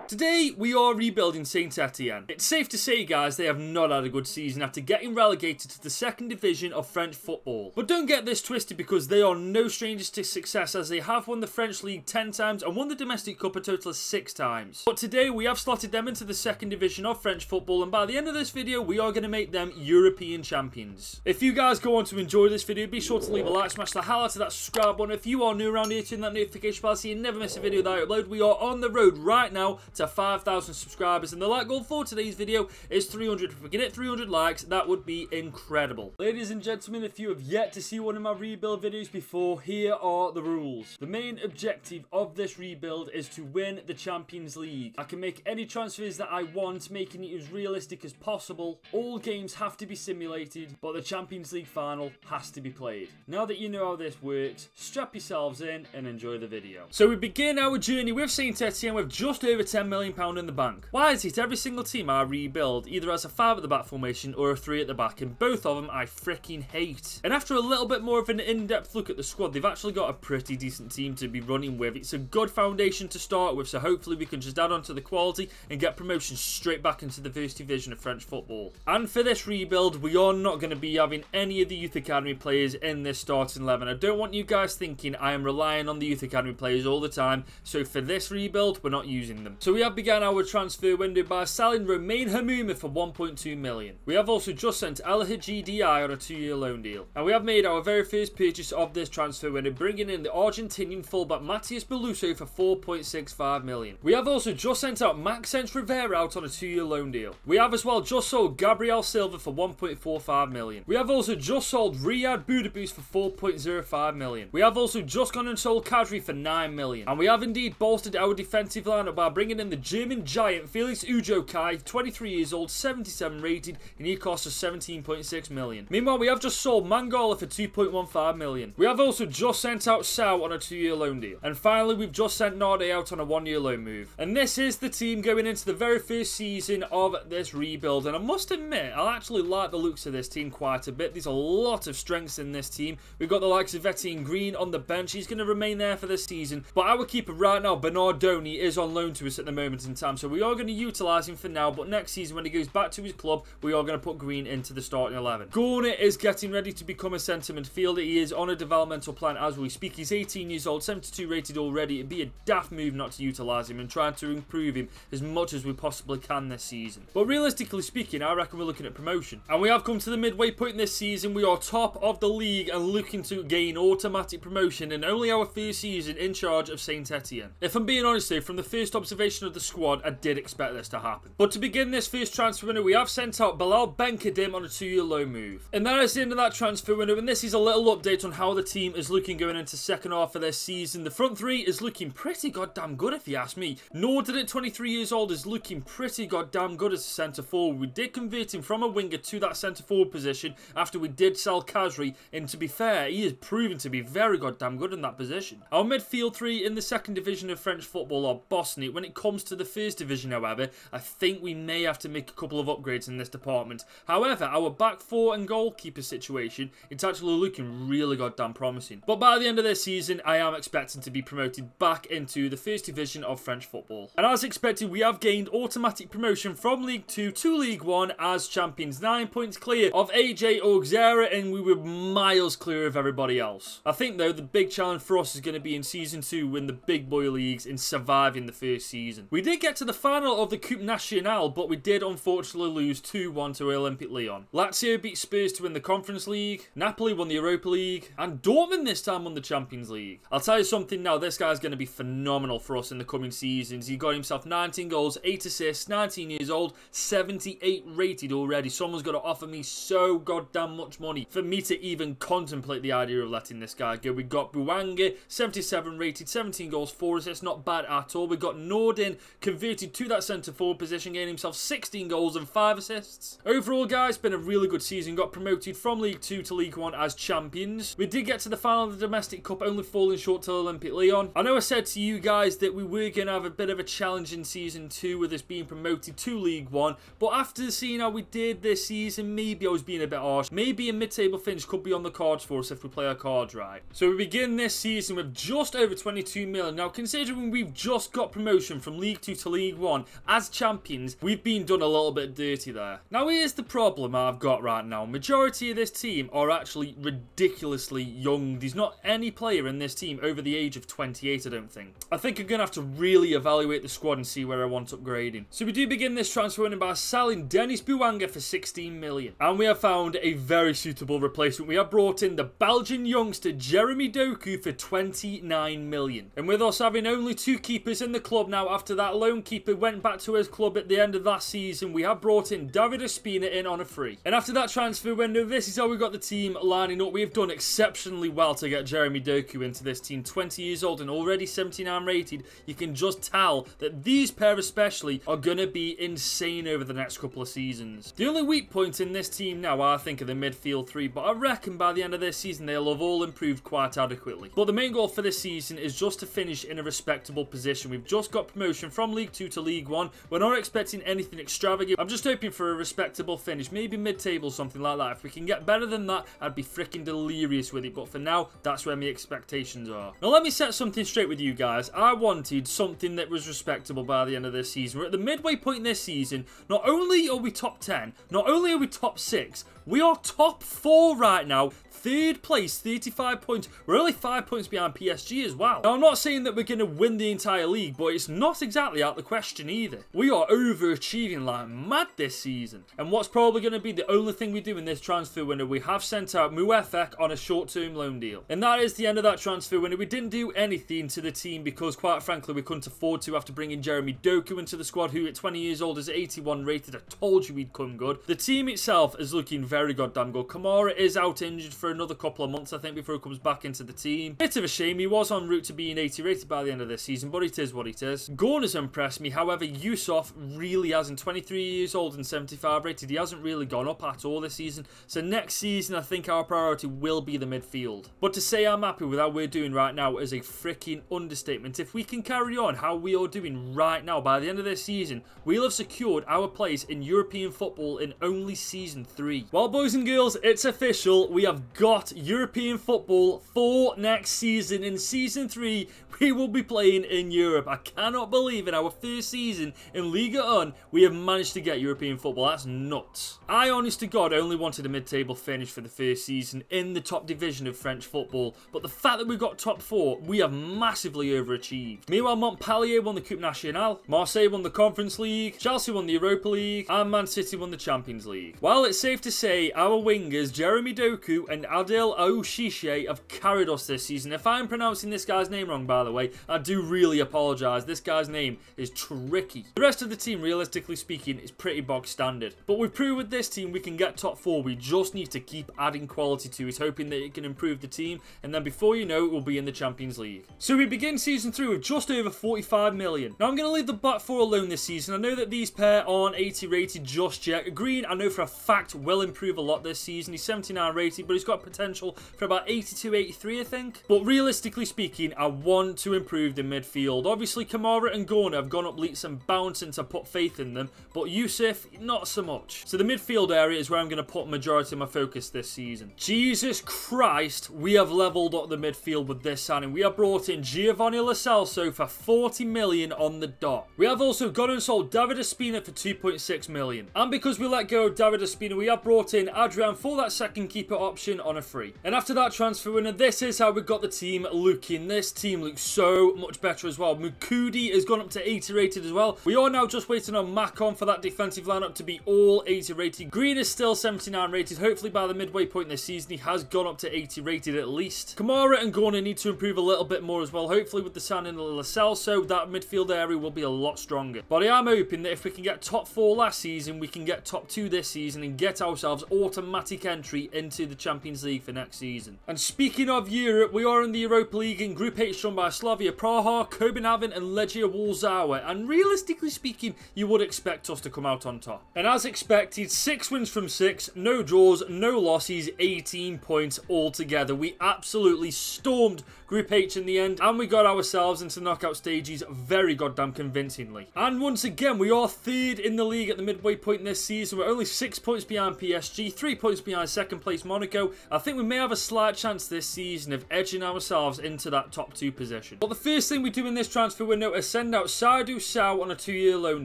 Today, we are rebuilding Saint Etienne. It's safe to say, guys, they have not had a good season after getting relegated to the second division of French football. But don't get this twisted, because they are no strangers to success, as they have won the French League 10 times and won the Domestic Cup a total of 6 times. But today, we have slotted them into the second division of French football, and by the end of this video, we are going to make them European champions. If you guys go on to enjoy this video, be sure to leave a like, smash the hell out of that subscribe button. If you are new around here, turn that notification bell so you never miss a video that I upload. We are on the road right now to 5,000 subscribers, and the like goal for today's video is 300. If we can hit 300 likes, that would be incredible. Ladies and gentlemen, if you have yet to see one of my rebuild videos before, here are the rules. The main objective of this rebuild is to win the Champions League. I can make any transfers that I want, making it as realistic as possible. All games have to be simulated, but the Champions League final has to be played. Now that you know how this works, strap yourselves in and enjoy the video. So we begin our journey with Saint Etienne with just over £10 million in the bank. Why is it every single team I rebuild either has a 5 at the back formation or a 3 at the back, and both of them I freaking hate? And after a little bit more of an in-depth look at the squad, they've actually got a pretty decent team to be running with. It's a good foundation to start with, so hopefully we can just add on to the quality and get promotion straight back into the first division of French football. And for this rebuild, we are not going to be having any of the youth academy players in this starting 11. I don't want you guys thinking I am relying on the youth academy players all the time, so for this rebuild, we're not using them. So we have began our transfer window by selling Romain Hamouma for 1.2 million. We have also just sent El Hadji on a 2-year loan deal. And we have made our very first purchase of this transfer window, bringing in the Argentinian fullback Matías Beluso for 4.65 million. We have also just sent out Maxence Rivera out on a 2-year loan deal. We have as well just sold Gabriel Silva for 1.45 million. We have also just sold Riyad Budabus for 4.05 million. We have also just gone and sold Kadri for 9 million. And we have indeed bolstered our defensive lineup by bringing in the German giant Felix Ujokai, 23 years old, 77 rated, and he costs us 17.6 million. Meanwhile, we have just sold Mangala for 2.15 million. We have also just sent out Sao on a 2-year loan deal. And finally, we've just sent Nade out on a 1-year loan move. And this is the team going into the very first season of this rebuild. And I must admit, I actually like the looks of this team quite a bit. There's a lot of strengths in this team. We've got the likes of Etienne Green on the bench. He's going to remain there for this season. But our keeper right now, Bernardoni, is on loan to us at the moment in time, so we are going to utilise him for now, but next season when he goes back to his club, we are going to put Green into the starting 11. Gornett is getting ready to become a centre midfielder. He is on a developmental plan as we speak. He's 18 years old, 72 rated already. It'd be a daft move not to utilise him and try to improve him as much as we possibly can this season. But realistically speaking, I reckon we're looking at promotion. And we have come to the midway point this season. We are top of the league and looking to gain automatic promotion in only our first season in charge of Saint Etienne. If I'm being honest though, from the first observation of the squad, I did expect this to happen. But to begin this first transfer window, we have sent out Bilal Benkadim on a 2-year loan move. And that is the end of that transfer window, and this is a little update on how the team is looking going into second half of this season. The front three is looking pretty goddamn good if you ask me. Norden at 23 years old is looking pretty goddamn good as a centre forward. We did convert him from a winger to that centre forward position after we did sell Kadri, and to be fair, he has proven to be very goddamn good in that position. Our midfield three in the second division of French football are bossing it. When it comes to the first division, however, I think we may have to make a couple of upgrades in this department. However, our back four and goalkeeper situation, it's actually looking really goddamn promising. But by the end of this season, I am expecting to be promoted back into the first division of French football. And as expected, we have gained automatic promotion from League 2 to League 1 as champions. 9 points clear of AJ Auxerre, and we were miles clear of everybody else. I think though, the big challenge for us is going to be in Season 2 in the big boy leagues and surviving the first season. We did get to the final of the Coupe Nationale, but we did unfortunately lose 2-1 to Olympique Lyon. Lazio beat Spurs to win the Conference League, Napoli won the Europa League, and Dortmund this time won the Champions League. I'll tell you something now, this guy's going to be phenomenal for us in the coming seasons. He got himself 19 goals, 8 assists, 19 years old, 78 rated already. Someone's got to offer me so goddamn much money for me to even contemplate the idea of letting this guy go. We got Buange, 77 rated, 17 goals, 4 assists, not bad at all. We got Norden converted to that centre forward position, getting himself 16 goals and 5 assists. Overall, guys, been a really good season. Got promoted from League 2 to League 1 as champions. We did get to the final of the Domestic Cup, only falling short to Olympique Lyon. I know I said to you guys that we were going to have a bit of a challenge in Season 2 with us being promoted to League 1, but after seeing how we did this season, maybe I was being a bit harsh. Maybe a mid-table finish could be on the cards for us if we play our cards right. So we begin this season with just over 22 million. Now, considering we've just got promotion from from League 2 to League 1 as champions, we've been done a little bit dirty there. Now here's the problem I've got right now. Majority of this team are actually ridiculously young. There's not any player in this team over the age of 28, I don't think. I think I'm going to have to really evaluate the squad and see where I want upgrading. So we do begin this transfer window by selling Dennis Bouanga for 16 million. And we have found a very suitable replacement. We have brought in the Belgian youngster Jeremy Doku for 29 million. And with us having only 2 keepers in the club now after that lone keeper went back to his club at the end of last season, we have brought in David Ospina in on a free. And after that transfer window, this is how we got the team lining up. We have done exceptionally well to get Jeremy Doku into this team. 20 years old and already 79 rated. You can just tell that these pair especially are going to be insane over the next couple of seasons. The only weak point in this team now, I think, are the midfield 3, but I reckon by the end of this season they'll have all improved quite adequately. But the main goal for this season is just to finish in a respectable position. We've just got promotion from League 2 to League 1. We're not expecting anything extravagant. I'm just hoping for a respectable finish, maybe mid-table, something like that. If we can get better than that, I'd be freaking delirious with it, but for now, that's where my expectations are. Now let me set something straight with you guys. I wanted something that was respectable by the end of this season. We're at the midway point in this season. Not only are we top 10, not only are we top 6, we are top 4 right now. 3rd place, 35 points. We're only 5 points behind PSG as well. Now, I'm not saying that we're going to win the entire league, but it's not exactly out of the question either. We are overachieving like mad this season. And what's probably going to be the only thing we do in this transfer window, we have sent out Muefek on a short-term loan deal. And that is the end of that transfer window. We didn't do anything to the team because, quite frankly, we couldn't afford to after bringing Jeremy Doku into the squad, who at 20 years old is 81 rated. I told you he'd come good. The team itself is looking very goddamn good. Kamara is out injured for another couple of months, I think, before he comes back into the team. Bit of a shame. He was en route to being 80 rated by the end of this season, but it is what it is. Gorn has impressed me. However, Yusuf really hasn't. 23 years old and 75 rated. He hasn't really gone up at all this season. So next season, I think our priority will be the midfield. But to say I'm happy with how we're doing right now is a freaking understatement. If we can carry on how we are doing right now, by the end of this season, we'll have secured our place in European football in only season 3. Well, boys and girls, it's official. We have got European football for next season. In season 3, we will be playing in Europe. I cannot believe in our first season in Liga 1, we have managed to get European football. That's nuts. I, honest to God, only wanted a mid-table finish for the first season in the top division of French football. But the fact that we got top 4, we have massively overachieved. Meanwhile, Montpellier won the Coupe Nationale, Marseille won the Conference League, Chelsea won the Europa League, and Man City won the Champions League. Well, it's safe to say our wingers, Jeremy Doku and Adil Aouchiche, have carried us this season. If I'm pronouncing this guy's name wrong, by the way, I do really apologise. This guy's name is tricky. The rest of the team, realistically speaking, is pretty bog standard. But we've proved with this team we can get top 4. We just need to keep adding quality to it, hoping that it can improve the team, and then before you know it, we'll be in the Champions League. So we begin season 3 with just over 45 million. Now I'm going to leave the back 4 alone this season. I know that these pair aren't 80 rated just yet. Green, I know for a fact, will improve a lot this season. He's 79 rated, but he's got potential for about 82, 83, I think. But realistically speaking, I want to improve the midfield. Obviously, Kamara and Gorna have gone up leaps and bounds since I put faith in them, but Yusuf, not so much. So the midfield area is where I'm going to put majority of my focus this season. Jesus Christ, we have leveled up the midfield with this signing. We have brought in Giovanni Lo Celso for 40 million on the dot. We have also gone and sold David Ospina for 2.6 million. And because we let go of David Ospina, we have brought in Adrian for that second keeper option on a free. And after that transfer window, this is how we got the team looking. This team looks so much better as well. Mukudi has gone up to 80 rated as well. We are now just waiting on Macon for that defensive lineup to be all 80 rated. Green is still 79 rated. Hopefully by the midway point in this season, he has gone up to 80 rated at least. Kamara and Gorna need to improve a little bit more as well. Hopefully with the signing of Lo Celso, that midfield area will be a lot stronger. But I am hoping that if we can get top 4 last season, we can get top 2 this season and get ourselves automatic entry into the Champions League for next season. And speaking of Europe, we are in the Europa League in Group H, run by Slavia Praha, Copenhagen and Legia Warsaw. And realistically speaking, you would expect us to come out on top. And as expected, 6 wins from 6, no draws, no losses, 18 points altogether. We absolutely stormed Group H in the end, and we got ourselves into knockout stages very goddamn convincingly. And once again, we are 3rd in the league at the midway point in this season. We're only 6 points behind PSG, 3 points behind second place Monaco. I think we may have a slight chance this season of edging ourselves into that top 2 position. But the first thing we do in this transfer window is send send out Saidou Sow on a 2-year loan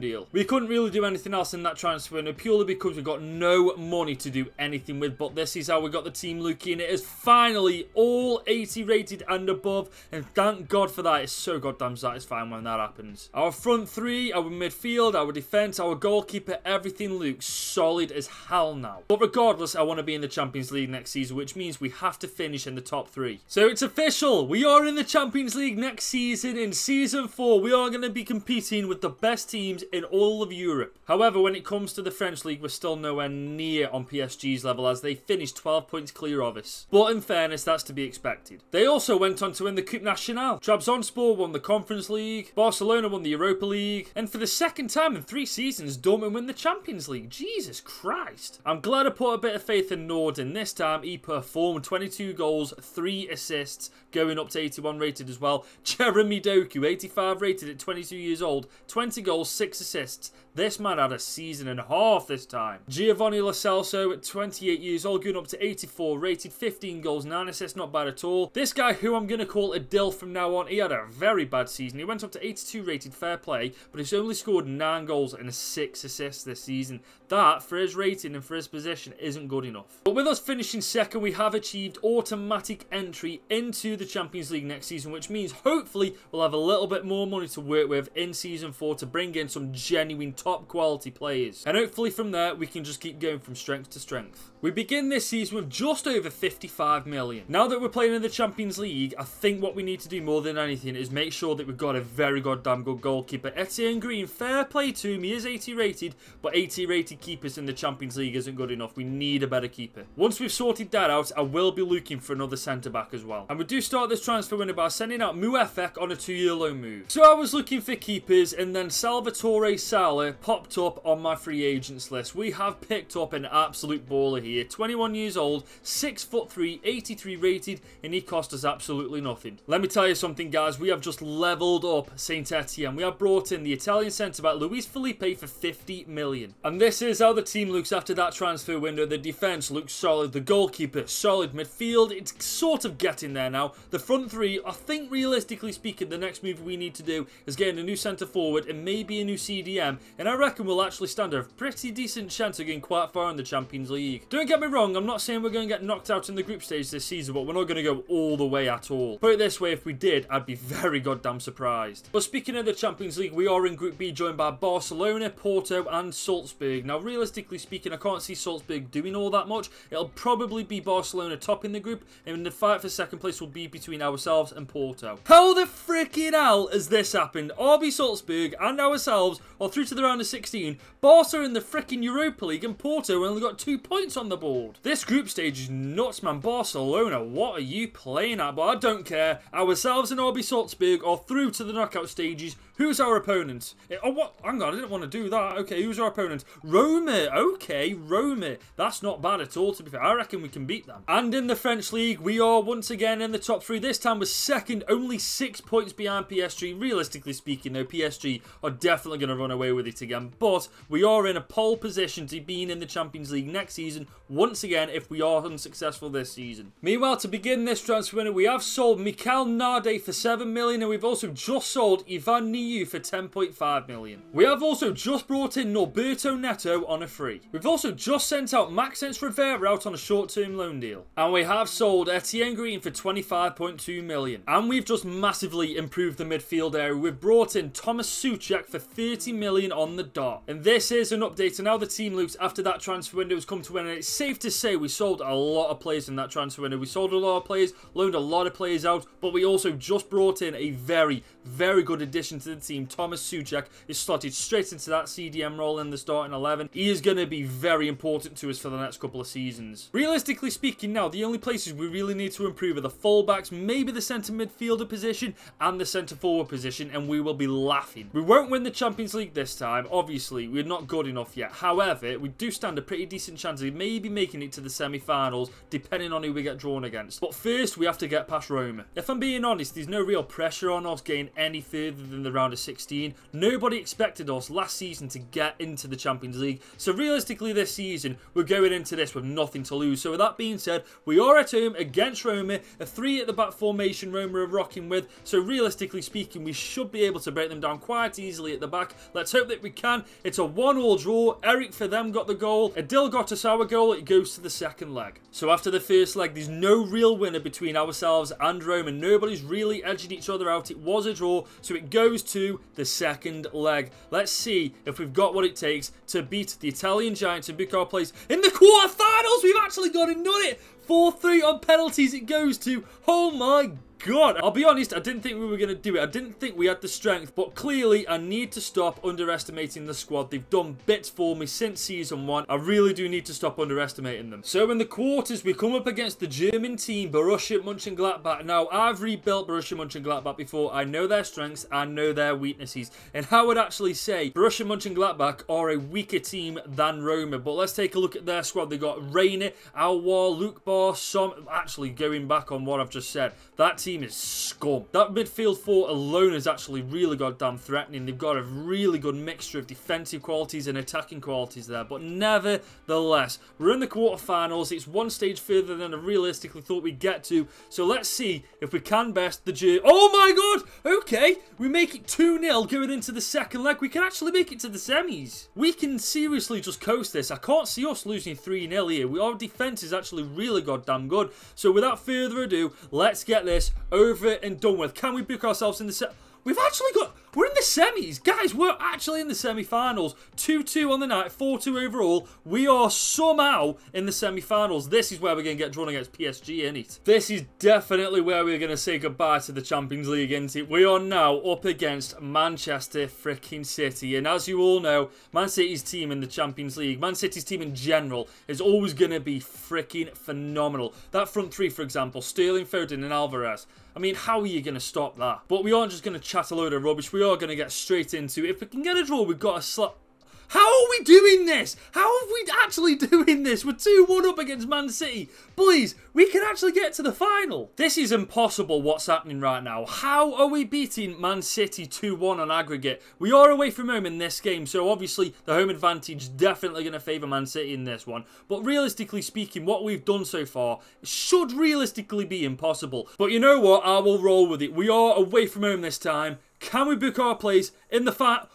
deal. We couldn't really do anything else in that transfer window purely because we got no money to do anything with, but this is how we got the team looking. It is finally all 80 rated and above, and thank God for that. It's so goddamn satisfying when that happens. Our front three, our midfield, our defence, our goalkeeper, everything looks solid as hell now. But regardless, I want to be in the Champions League next season, which means we have to finish in the top 3. So it's official. We are in the Champions League next season. In Season 4, we are going to be competing with the best teams in all of Europe. However, when it comes to the French League, we're still nowhere near on PSG's level as they finished 12 points clear of us. But in fairness, that's to be expected. They also went on to win the Coupe Nationale. Trabzonspor won the Conference League. Barcelona won the Europa League. And for the second time in 3 seasons, Dortmund win the Champions League. Jesus Christ. I'm glad I put a bit of faith in Norden. This time, he performed 22 goals, 3 assists, going up to 81 rated as well. Jeremy Doku, 85 rated at 22 years old, 20 goals, 6 assists. This man had a season and a half this time. Giovanni Lo Celso at 28 years old, going up to 84 rated, 15 goals, 9 assists, not bad at all. This guy, who I'm going to call a Dill from now on, he had a very bad season. He went up to 82 rated, fair play, but he's only scored 9 goals and 6 assists this season. That, for his rating and for his position, isn't good enough. But with us finishing second, we have achieved automatic entry into the Champions League next season, which means hopefully we'll have a little bit more money to work with in Season 4 to bring in some genuine top quality players. And hopefully from there, we can just keep going from strength to strength. We begin this season with just over 55 million. Now that we're playing in the Champions League, I think what we need to do more than anything is make sure that we've got a very goddamn good goalkeeper. Etienne Green, fair play to him, he is 80 rated, but 80 rated keepers in the Champions League isn't good enough. We need a better keeper. Once we've sorted that out, I will be looking for another centre-back as well. And we do start this transfer window by sending out Muefek on a 2-year loan move. So I was looking for keepers, and then Salvatore Sala popped up on my free agents list. We have picked up an absolute baller here. 21 years old, 6'3", 83 rated, and he cost us absolutely nothing. Let me tell you something, guys. We have just leveled up Saint Etienne. We have brought in the Italian centre-back Luis Felipe for 50 million. And this is how the team looks after that transfer window. The defence looks solid. The goalkeeper, solid. Midfield, it's sort of getting there now. The front three, I think realistically speaking, the next move we need to do is getting a new centre-forward and maybe a new CDM. And I reckon we'll actually stand a pretty decent chance of getting quite far in the Champions League. Don't get me wrong, I'm not saying we're going to get knocked out in the group stage this season, but we're not going to go all the way at all. Put it this way, if we did, I'd be very goddamn surprised. But speaking of the Champions League, we are in Group B, joined by Barcelona, Porto and Salzburg. Now, realistically speaking, I can't see Salzburg doing all that much. It'll probably be Barcelona top in the group, and the fight for second place will be between ourselves and Porto. How the freaking hell has this happened? RB Salzburg and ourselves are through to the round of 16. Barca in the freaking Europa League, and Porto only got 2 points on the board. This group stage is nuts, man. Barcelona, what are you playing at? But I don't care. Ourselves and RB Salzburg are through to the knockout stages. Who's our opponent? Oh, what? Hang on, I didn't want to do that. Okay, who's our opponent? Roma. Okay, Roma. That's not bad at all, to be fair. I reckon we can beat them. And in the French League, we are once again in the top 3. This time we're second, only 6 points behind PSG. Realistically speaking, though, PSG are definitely going to run away with it again. But we are in a pole position to being in the Champions League next season, once again, if we are unsuccessful this season. Meanwhile, to begin this transfer window, we have sold Mikel Nade for 7 million, and we've also just sold Ivan Niu for 10.5 million. We have also just brought in Norberto Neto on a free. We've also just sent out Maxence Rivera out on a short-term loan deal. And we have sold Etienne Green for 25.2 million. And we've just massively improved the midfield area. We've brought in Thomas Souček for 30 million on the dot. And this is an update on how the team looks after that transfer window has come to an end. It's safe to say we sold a lot of players in that transfer window. We sold a lot of players, loaned a lot of players out, but we also just brought in a very, very good addition to the team. Thomas Souček is slotted straight into that CDM role in the starting 11. He is going to be very important to us for the next couple of seasons. Realistically speaking now, the only places we really need to improve are the fullbacks, maybe the centre midfielder position and the centre forward position, and we will be laughing. We won't win the Champions League this time. Obviously, we're not good enough yet. However, we do stand a pretty decent chance of maybe making it to the semi-finals, depending on who we get drawn against. But first, we have to get past Roma. If I'm being honest, there's no real pressure on us getting any further than the round of 16. Nobody expected us last season to get into the Champions League. So realistically this season, we're going into this with nothing to lose. So with that being said, we are at home against Roma. A 3 at the back formation Roma are rocking with. So realistically speaking, we should be able to break them down quite easily at the back. Let's hope that we can. It's a 1-1 draw. Eric for them got the goal. Adil got us our goal. It goes to the second leg. So after the first leg, there's no real winner between ourselves and Roma. Nobody's really edging each other out. It was a draw, so it goes to the second leg. Let's see if we've got what it takes to beat the Italian Giants and book our place in the quarterfinals. We've actually got it, done it. 4-3 on penalties it goes to. Oh my God. I'll be honest, I didn't think we were going to do it. I didn't think we had the strength, but clearly I need to stop underestimating the squad. They've done bits for me since season 1. I really do need to stop underestimating them. So in the quarters, we come up against the German team, Borussia Mönchengladbach. Now, I've rebuilt Borussia Mönchengladbach before. I know their strengths, I know their weaknesses. And I would actually say Borussia Mönchengladbach are a weaker team than Roma. But let's take a look at their squad. They've got Reina, Alwar, Luke Bar, actually going back on what I've just said, that team is scum. That midfield 4 alone is actually really goddamn threatening. They've got a really good mixture of defensive qualities and attacking qualities there. But nevertheless, we're in the quarterfinals. It's one stage further than I realistically thought we'd get to. So let's see if we can best the Germans. Oh my God! Okay, we make it 2-0 going into the second leg. We can actually make it to the semis. We can seriously just coast this. I can't see us losing 3-0 here. Our defense is actually really goddamn good. So without further ado, let's get this over and done with. Can we book ourselves in the We've actually got... We're in the semis. Guys, we're actually in the semi-finals. 2-2 on the night, 4-2 overall. We are somehow in the semi-finals. This is where we're going to get drawn against PSG, isn't it? This is definitely where we're going to say goodbye to the Champions League, isn't it? We are now up against Manchester freaking City. And as you all know, Man City's team in the Champions League, Man City's team in general, is always going to be freaking phenomenal. That front three, for example, Sterling, Foden and Alvarez. I mean, how are you going to stop that? But we aren't just going to chat a load of rubbish. We are going to get straight into it. If we can get a draw, we've got a slap. How are we doing this? How are we actually doing this? We're 2-1 up against Man City. Boys, we can actually get to the final. This is impossible what's happening right now. How are we beating Man City 2-1 on aggregate? We are away from home in this game, so obviously the home advantage is definitely going to favour Man City in this one. But realistically speaking, what we've done so far should realistically be impossible. But you know what? I will roll with it. We are away from home this time. Can we book our place in the How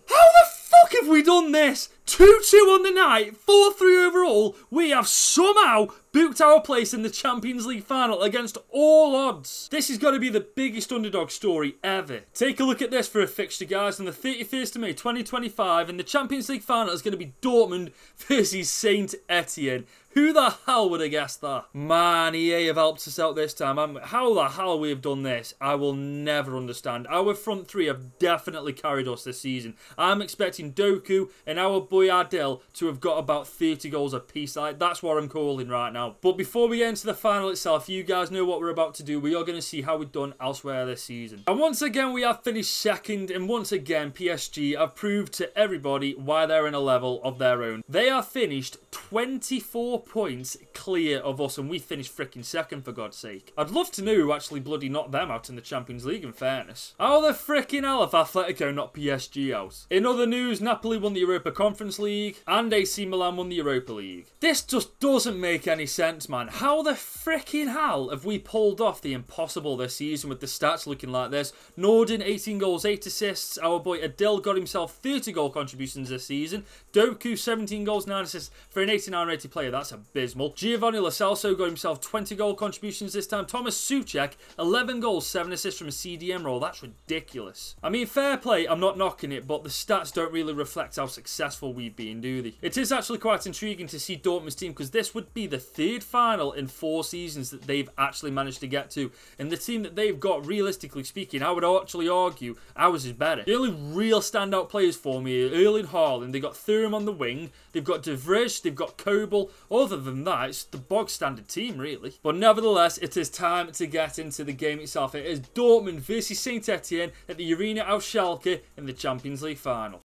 the fuck have we done this? 2-2 on the night, 4-3 overall. We have somehow booked our place in the Champions League final against all odds. This is going to be the biggest underdog story ever. Take a look at this for a fixture, guys. On the 31st of May 2025, and the Champions League final is going to be Dortmund versus Saint Etienne. Who the hell would have guessed that? Man, EA have helped us out this time. How the hell we have done this, I will never understand. Our front three have definitely carried us this season. I'm expecting Doku and our boy Adil to have got about 30 goals apiece. That's what I'm calling right now. But before we get into the final itself, you guys know what we're about to do. We are going to see how we've done elsewhere this season. And once again, we have finished second. And once again, PSG have proved to everybody why they're in a level of their own. They are finished 24 points clear of us, and we finished freaking second, for God's sake. I'd love to know who actually bloody knocked them out in the Champions League, in fairness. How the freaking hell have Atletico knocked PSG out? In other news, Napoli won the Europa Conference League, and AC Milan won the Europa League. This just doesn't make any sense, man. How the freaking hell have we pulled off the impossible this season with the stats looking like this? Norden, 18 goals, 8 assists. Our boy Adil got himself 30 goal contributions this season. Doku, 17 goals, 9 assists for an 89 rated player. That's abysmal. Giovanni Lo Celso got himself 20 goal contributions this time. Thomas Souček, 11 goals, 7 assists from a CDM role. That's ridiculous. I mean, fair play, I'm not knocking it, but the stats don't really reflect how successful we've been, do they? It is actually quite intriguing to see Dortmund's team, because this would be the third final in 4 seasons that they've actually managed to get to. And the team that they've got, realistically speaking, I would actually argue ours is better. The only real standout players for me are Erling Haaland. They've got Thuram on the wing. They've got De Vrij. They've got Kobel. Other than that, it's the bog standard team, really. But nevertheless, it is time to get into the game itself. It is Dortmund versus Saint Etienne at the Arena auf Schalke in the Champions League final.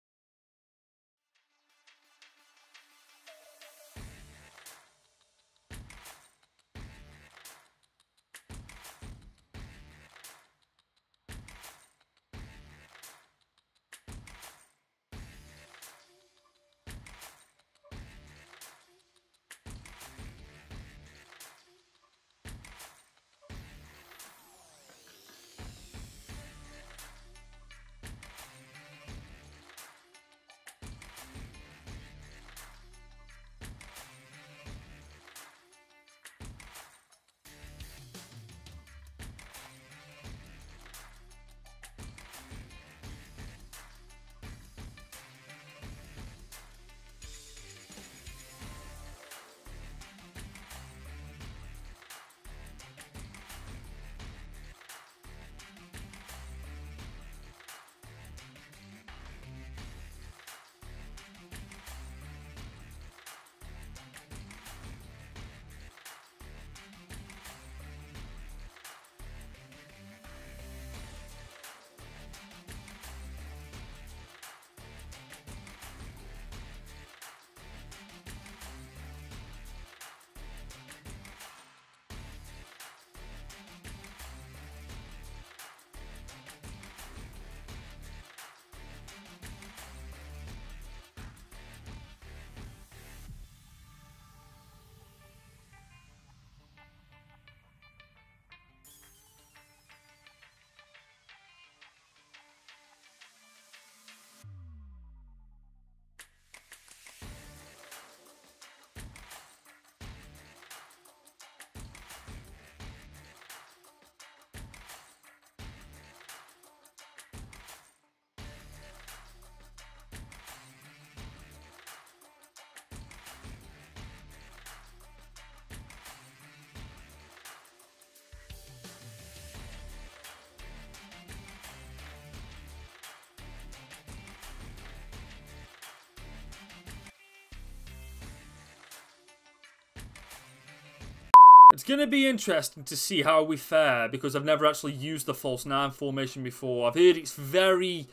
It's going to be interesting to see how we fare because I've never actually used the false 9 formation before. I've heard it's very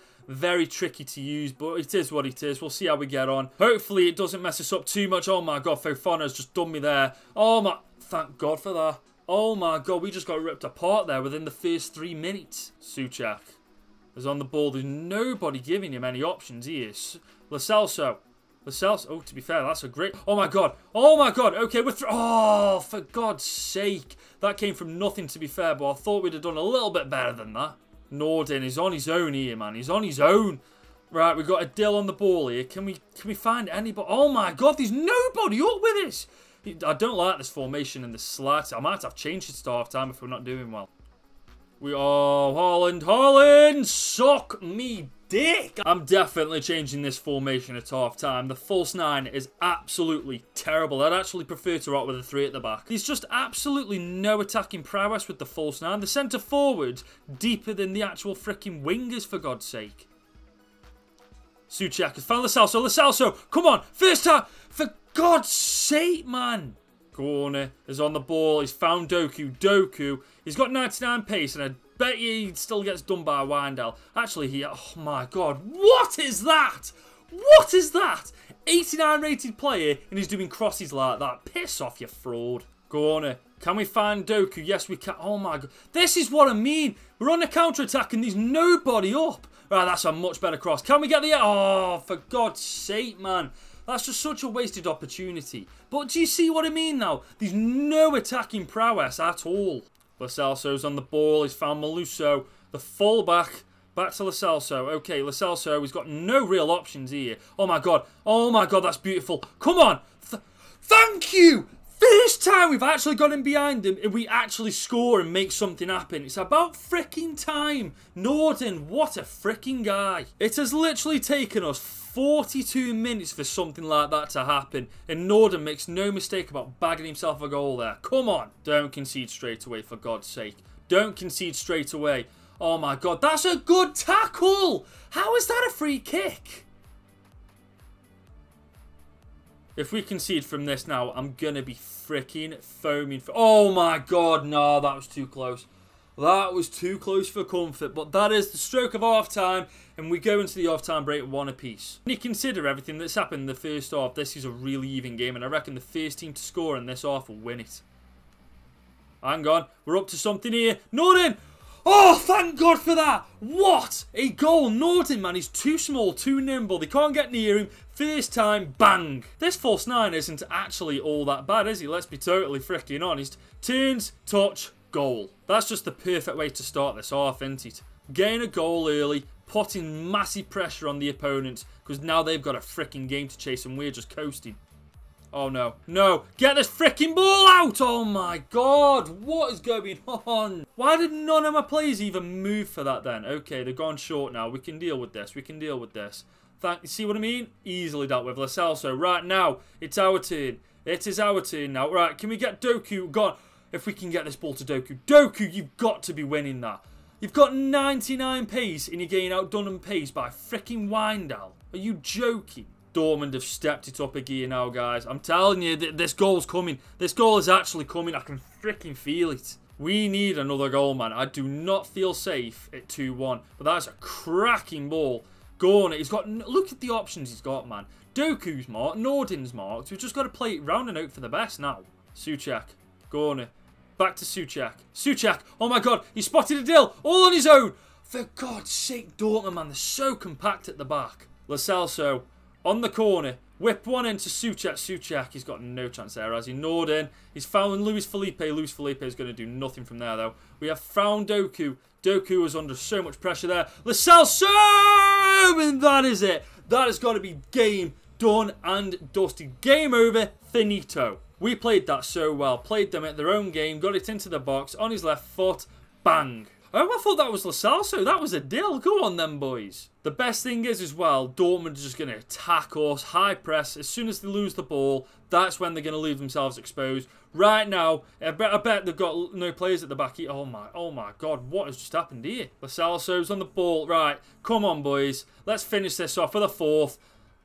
tricky to use, but it is what it is. We'll see how we get on. Hopefully it doesn't mess us up too much. Oh my god, Fofana's just done me there. Oh my, thank god for that. Oh my god, we just got ripped apart there within the first 3 minutes. Souček is on the ball. There's nobody giving him any options here. Lo Celso. Oh, to be fair, that's a great... Oh my god. Oh my god. Okay, we're through. Oh, for God's sake. That came from nothing, to be fair, but I thought we'd have done a little bit better than that. Norden is on his own here, man. He's on his own. Right, we've got a Dill on the ball here. Can we find anybody? Oh my god, there's nobody up with this. I don't like this formation in the slightest. I might have changed it to half time if we're not doing well. Haaland, suck me dick. I'm definitely changing this formation at half time. The false 9 is absolutely terrible. I'd actually prefer to rock with a 3 at the back. There's just absolutely no attacking prowess with the false 9. The centre forward deeper than the actual freaking wingers, for God's sake. Souček has found Lo Celso, come on, first time, for God's sake, man. Corner is on the ball. He's found Doku. He's got 99 pace, and I bet he still gets done by Wijndal. Actually, oh my god, what is that? What is that? 89 rated player, and he's doing crosses like that. Piss off, you fraud. Corner. Can we find Doku? Yes, we can. Oh my god. This is what I mean. We're on a counter-attack, and there's nobody up. Right, that's a much better cross. Can we get the... Oh, for God's sake, man. That's just such a wasted opportunity. But do you see what I mean now? There's no attacking prowess at all. Lo Celso's on the ball. He's found Maluso. The fullback. Back to Lo Celso. Okay, Lo Celso. He's got no real options here. Oh my god. Oh my god, that's beautiful. Come on. Thank you. First time we've actually got him behind him and we actually score and make something happen. It's about freaking time. Norden, what a freaking guy. It has literally taken us 42 minutes for something like that to happen. And Norden makes no mistake about bagging himself a goal there. Come on. Don't concede straight away, for God's sake. Don't concede straight away. Oh my god, that's a good tackle. How is that a free kick? If we concede from this now, I'm going to be freaking foaming. Oh my god, no, that was too close. That was too close for comfort. But that is the stroke of half-time, and we go into the half-time break 1 apiece. When you consider everything that's happened in the first half, this is a really even game, and I reckon the first team to score in this half will win it. Hang on, we're up to something here. Norden! Oh, thank God for that. What a goal. Norden, man, he's too small, too nimble. They can't get near him. First time, bang. This false 9 isn't actually all that bad, is he? Let's be totally freaking honest. Turns, touch, goal. That's just the perfect way to start this half, isn't it? Getting a goal early, putting massive pressure on the opponents, because now they've got a freaking game to chase and we're just coasting. Oh no. No. Get this freaking ball out. Oh my god. What is going on? Why did none of my players even move for that then? Okay, they've gone short now. We can deal with this. We can deal with this. You see what I mean? Easily dealt with. Lo Celso. Right now, it's our turn. It is our turn now. Right, can we get Doku? God, if we can get this ball to Doku. Doku, you've got to be winning that. You've got 99 pace and you're getting outdone in pace by freaking Wijndal. Are you joking? Dortmund have stepped it up a gear now, guys. I'm telling you, this goal's coming. This goal is actually coming. I can freaking feel it. We need another goal, man. I do not feel safe at 2-1. But that's a cracking ball. Go on. He's got... Look at the options he's got, man. Doku's marked. Norden's marked. We've just got to play it round and out for the best now. Souček. Go on. Back to Souček. Souček. Oh, my God. He spotted a Dill. All on his own. For God's sake, Dortmund, man. They're so compact at the back. Lo Celso. On the corner, whip one into Souček. Souček, he's got no chance there, has he? Norden, he's found Luis Felipe. Luis Felipe is going to do nothing from there, though. We have found Doku. Doku was under so much pressure there. Lo Celso! And that is it. That has got to be game done and dusted. Game over, finito. We played that so well. Played them at their own game, got it into the box, on his left foot, bang. Oh, I thought that was Lo Celso. That was a Dill. Go on then, boys. The best thing is as well, Dortmund are just going to attack us, high press. As soon as they lose the ball, that's when they're going to leave themselves exposed. Right now, I bet they've got no players at the back. Oh my God, what has just happened here? Lo Celso's on the ball. Right, come on, boys. Let's finish this off with a fourth.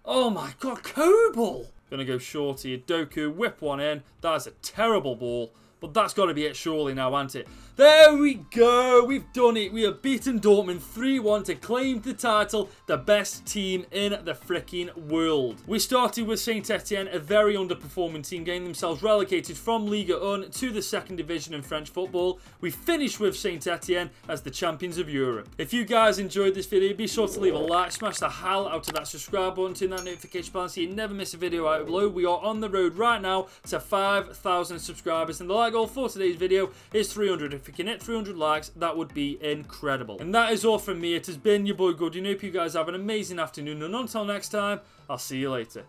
Oh my God, Kobel. Going to go short here. Doku, whip one in. That's a terrible ball. But that's got to be it surely now, hasn't it? There we go. We've done it. We have beaten Dortmund 3-1 to claim the title, the best team in the freaking world. We started with Saint Etienne, a very underperforming team, getting themselves relegated from Ligue 1 to the second division in French football. We finished with Saint Etienne as the champions of Europe. If you guys enjoyed this video, be sure to leave a like, smash the hell out of that subscribe button, turn that notification bell so you never miss a video I upload. We are on the road right now to 5,000 subscribers, and the like goal for today's video is 300. If we can hit 300 likes, that would be incredible. And that is all from me. It has been your boy Goody. I hope you guys have an amazing afternoon, and until next time, I'll see you later.